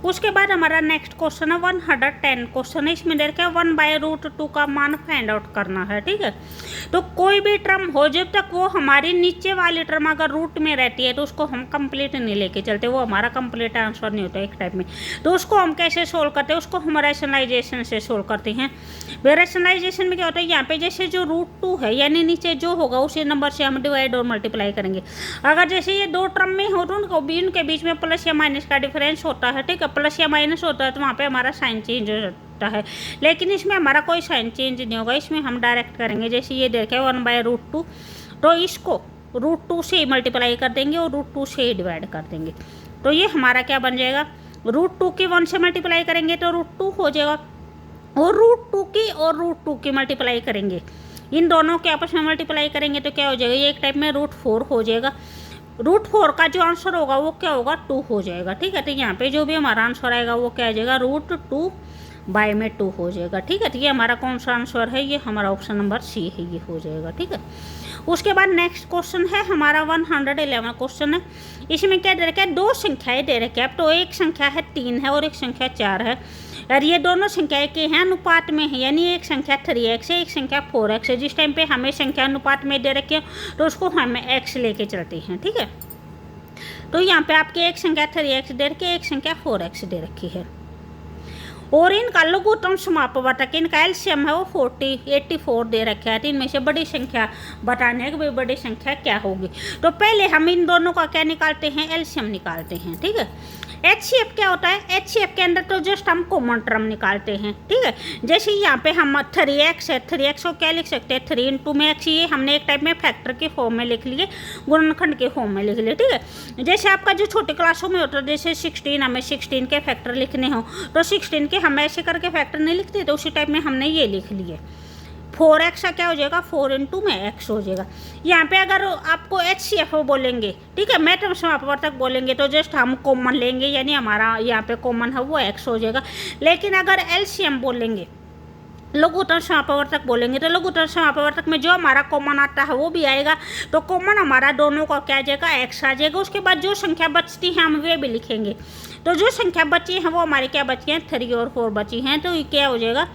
उसके बाद हमारा नेक्स्ट क्वेश्चन है 110 क्वेश्चन है। इसमें देखिए 1/√2 का मान फाइंड आउट करना है, ठीक है। तो कोई भी टर्म हो, जब तक वो हमारी नीचे वाली टर्म अगर रूट में रहती है तो उसको हम कंप्लीट नहीं लेके चलते, वो हमारा कंप्लीट आंसर नहीं होता एक टाइप में। तो उसको हम कैसे सोल्व करते हैं, उसको हम रैशनलाइजेशन से सोल्व करते हैं। रैशनलाइजेशन में क्या होता है, यहाँ पे जैसे जो √2 है यानी नीचे जो होगा उसी नंबर से हम डिवाइड और मल्टीप्लाई करेंगे। अगर जैसे ये दो टर्म में हो तो उनके बीच में प्लस या माइनस का डिफरेंस होता है, ठीक है, प्लस या माइनस होता है तो वहाँ पे हमारा साइन चेंज हो जाता है। लेकिन इसमें हमारा कोई साइन चेंज नहीं होगा, इसमें हम डायरेक्ट करेंगे। जैसे ये देखें 1/√2, तो इसको √2 से ही मल्टीप्लाई कर देंगे और √2 से ही डिवाइड कर देंगे। तो ये हमारा क्या बन जाएगा, √2 की 1 से मल्टीप्लाई करेंगे तो √2 हो जाएगा, और √2 की मल्टीप्लाई करेंगे, इन दोनों के आपस में मल्टीप्लाई करेंगे तो क्या हो जाएगा, ये एक टाइप में √4 हो जाएगा। √4 का जो आंसर होगा वो क्या होगा, 2 हो जाएगा, ठीक है। तो यहाँ पे जो भी हमारा आंसर आएगा वो क्या आ जाएगा, √2/2 हो जाएगा, ठीक है। तो ये हमारा कौन सा आंसर है, ये हमारा ऑप्शन नंबर सी है, ये हो जाएगा, ठीक है। उसके बाद नेक्स्ट क्वेश्चन है हमारा 111 क्वेश्चन है। इसमें क्या दे रखा है, दो संख्याएं दे रखी है। अब तो एक संख्या है 3 है और एक संख्या 4 है, और ये दोनों संख्याएं के हैं अनुपात में है, यानी एक संख्या 3x है, एक संख्या 4x है। जिस टाइम पे हमें संख्या अनुपात में दे रखी है तो उसको हमें x लेके चलते हैं, ठीक है। तो यहाँ पे आपके एक संख्या 3x दे रखी है, एक संख्या 4x दे रखी है, और इनका लघुत्तम समापवर्तक, इनका एलसीएम है वो 84 दे रखा है। तो इनमें से बड़ी संख्या बताने की, बड़ी संख्या क्या होगी। तो पहले हम इन दोनों का क्या निकालते हैं, एलसीएम निकालते हैं, ठीक है। HCF क्या होता है, HCF के अंदर तो जस्ट हम कॉमन टर्म निकालते हैं, ठीक है। जैसे यहाँ पे हम 3x है, 3x को क्या लिख सकते हैं, 3 × में x, ये हमने एक टाइप में फैक्टर के फॉर्म में लिख लिए, गुणनखंड के फॉर्म में लिख लिए, ठीक है। जैसे आपका जो छोटी क्लासों में होता है, जैसे 16, हमें 16 के फैक्टर लिखने हो तो 16 के हम ऐसे करके फैक्टर नहीं लिखते, तो उसी टाइप में हमने ये लिख लिए। 4x का क्या हो जाएगा, 4 × में x हो जाएगा। यहाँ पे अगर आपको HCF बोलेंगे, ठीक है, मैट्रिक्स समापवर्तक बोलेंगे तो जस्ट हम कॉमन लेंगे, यानी हमारा यहाँ पे कॉमन है वो x हो जाएगा। लेकिन अगर LCM बोलेंगे, लघुत्तम समापवर्तक बोलेंगे, तो लघुत्तम समापवर्तक में जो हमारा कॉमन आता है वो भी आएगा, तो कॉमन हमारा दोनों का क्या आ जाएगा, x आ जाएगा। उसके बाद जो संख्या बचती है हम वे भी लिखेंगे। तो जो संख्या बची है वो हमारी क्या बची है, 3 और 4 बची हैं, तो ये क्या हो जाएगा,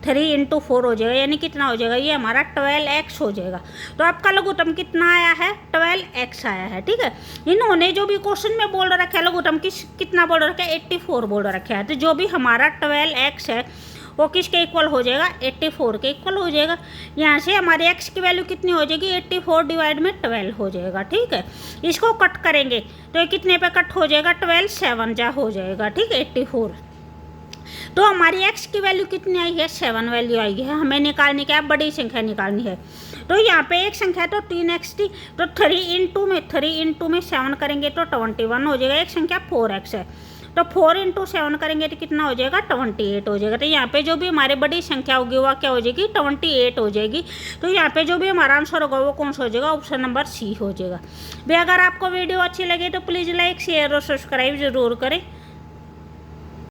3 × 4 हो जाएगा, यानी कितना हो जाएगा, ये हमारा 12x हो जाएगा। तो आपका लघुत्तम कितना आया है, 12x आया है, ठीक है। इन्होंने जो भी क्वेश्चन में बोल रखा है लघुत्तम कितना बोल रखा है, 84 बोल रखा है। तो जो भी हमारा 12x है वो किसके इक्वल हो जाएगा, 84 के इक्वल हो जाएगा। यहाँ से हमारे x की वैल्यू कितनी हो जाएगी, 84/12 हो जाएगा, ठीक है। इसको कट करेंगे तो ये कितने पे कट हो जाएगा, 12 7 जा हो जाएगा, ठीक है, 84। तो हमारी x की वैल्यू कितनी आई है, 7 वैल्यू आई है। हमें निकालनी क्या है, बड़ी संख्या निकालनी है। तो यहाँ पे एक संख्या तो 3x थी, तो 3 × में 7 करेंगे तो 21 हो जाएगा। एक संख्या 4x है, तो 4 × 7 करेंगे तो कितना हो जाएगा, 28 हो जाएगा। तो यहाँ पे जो भी हमारी बड़ी संख्या होगी वो क्या हो जाएगी, 28 हो जाएगी। तो यहाँ पे जो भी हमारा आंसर होगा वो कौन सा हो जाएगा, ऑप्शन नंबर सी हो जाएगा। भाई अगर आपको वीडियो अच्छी लगे तो प्लीज़ लाइक, शेयर और सब्सक्राइब जरूर करें।